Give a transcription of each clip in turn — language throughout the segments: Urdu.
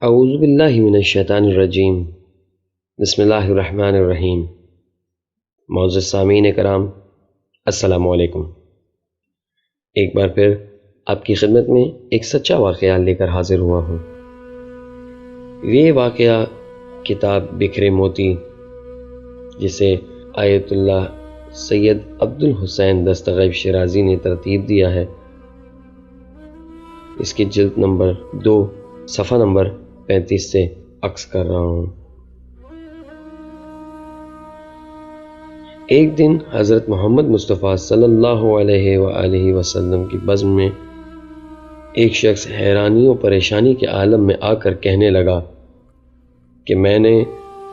اعوذ باللہ من الشیطان الرجیم بسم اللہ الرحمن الرحیم۔ معزز سامعین کرام، السلام علیکم۔ ایک بار پھر آپ کی خدمت میں ایک سچا واقعہ لے کر حاضر ہوا ہوں۔ یہ واقعہ کتاب بکھرے موتی، جسے آیت اللہ سید عبد الحسین دستغیب شیرازی نے ترتیب دیا ہے، اس کی جلد نمبر 2 صفحہ نمبر 35 سے عکس کر رہا ہوں۔ ایک دن حضرت محمد مصطفیٰ صلی اللہ علیہ وآلہ وسلم کی بزم میں ایک شخص حیرانی و پریشانی کے عالم میں آ کر کہنے لگا کہ میں نے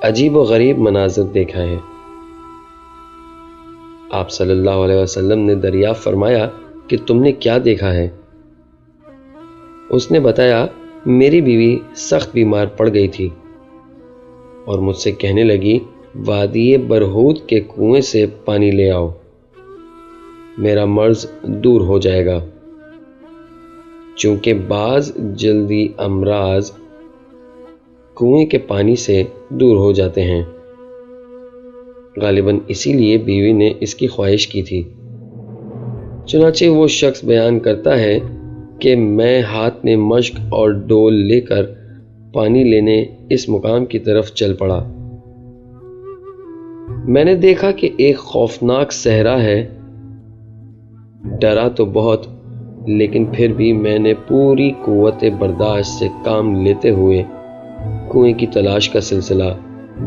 عجیب و غریب مناظر دیکھا ہے۔ آپ صلی اللہ علیہ وسلم نے دریافت فرمایا کہ تم نے کیا دیکھا ہے؟ اس نے بتایا، میری بیوی سخت بیمار پڑ گئی تھی اور مجھ سے کہنے لگی وادی برہوت کے کنویں سے پانی لے آؤ، میرا مرض دور ہو جائے گا۔ چونکہ بعض جلدی امراض کنویں کے پانی سے دور ہو جاتے ہیں، غالباً اسی لیے بیوی نے اس کی خواہش کی تھی۔ چنانچہ وہ شخص بیان کرتا ہے کہ میں ہاتھ میں مشک اور ڈول لے کر پانی لینے اس مقام کی طرف چل پڑا۔ میں نے دیکھا کہ ایک خوفناک صحرا ہے۔ ڈرا تو بہت، لیکن پھر بھی میں نے پوری قوت برداشت سے کام لیتے ہوئے کنویں کی تلاش کا سلسلہ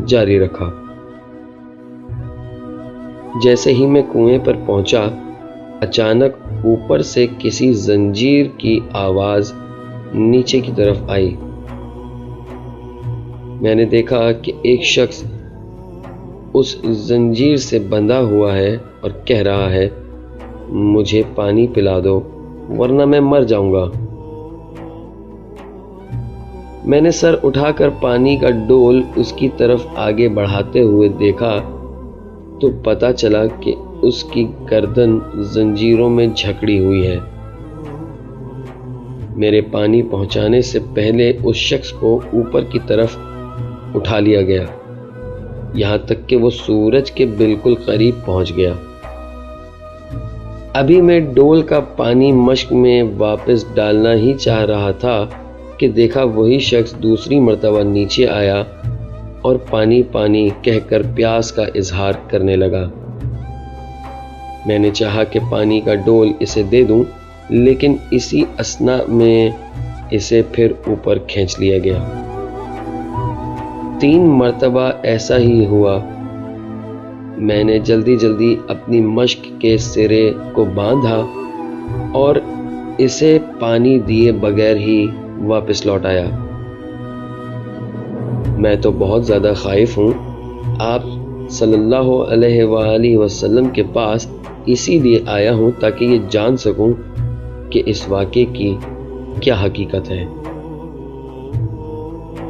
جاری رکھا۔ جیسے ہی میں کنویں پر پہنچا، اچانک اوپر سے کسی زنجیر کی آواز نیچے کی طرف آئی۔ میں نے دیکھا کہ ایک شخص اس زنجیر سے بندھا ہوا ہے اور کہہ رہا ہے، مجھے پانی پلا دو ورنہ میں مر جاؤں گا۔ میں نے سر اٹھا کر پانی کا ڈول اس کی طرف آگے بڑھاتے ہوئے دیکھا تو پتہ چلا کہ اس کی گردن زنجیروں میں جھکڑی ہوئی ہے۔ میرے پانی پہنچانے سے پہلے اس شخص کو اوپر کی طرف اٹھا لیا گیا، یہاں تک کہ وہ سورج کے بالکل قریب پہنچ گیا۔ ابھی میں ڈول کا پانی مشک میں واپس ڈالنا ہی چاہ رہا تھا کہ دیکھا وہی شخص دوسری مرتبہ نیچے آیا اور پانی پانی کہہ کر پیاس کا اظہار کرنے لگا۔ میں نے چاہا کہ پانی کا ڈول اسے دے دوں، لیکن اسی اثنا میں اسے پھر اوپر کھینچ لیا گیا۔ 3 مرتبہ ایسا ہی ہوا۔ میں نے جلدی جلدی اپنی مشک کے سرے کو باندھا اور اسے پانی دیے بغیر ہی واپس لوٹ آیا۔ میں تو بہت زیادہ خائف ہوں۔ آپ صلی اللہ علیہ وآلہ وسلم کے پاس اسی لیے آیا ہوں تاکہ یہ جان سکوں کہ اس واقعے کی کیا حقیقت ہے۔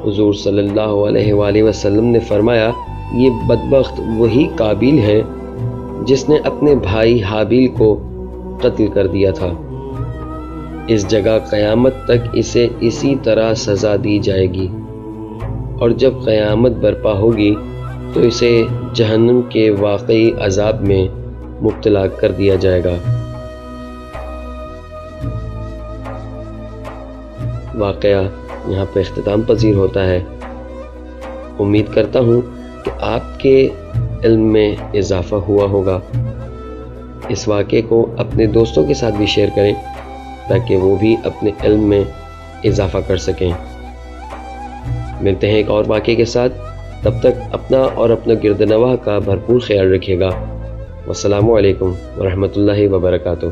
حضور صلی اللہ علیہ وآلہ وسلم نے فرمایا، یہ بدبخت وہی قابیل ہے جس نے اپنے بھائی حابیل کو قتل کر دیا تھا۔ اس جگہ قیامت تک اسے اسی طرح سزا دی جائے گی، اور جب قیامت برپا ہوگی تو اسے جہنم کے واقعی عذاب میں مبتلا کر دیا جائے گا۔ واقعہ یہاں پہ اختتام پذیر ہوتا ہے۔ امید کرتا ہوں کہ آپ کے علم میں اضافہ ہوا ہوگا۔ اس واقعے کو اپنے دوستوں کے ساتھ بھی شیئر کریں تاکہ وہ بھی اپنے علم میں اضافہ کر سکیں۔ ملتے ہیں ایک اور واقعے کے ساتھ، تب تک اپنا اور اپنا گرد نواح کا بھرپور خیال رکھیے گا۔ والسلام علیکم ورحمۃ اللہ وبرکاتہ۔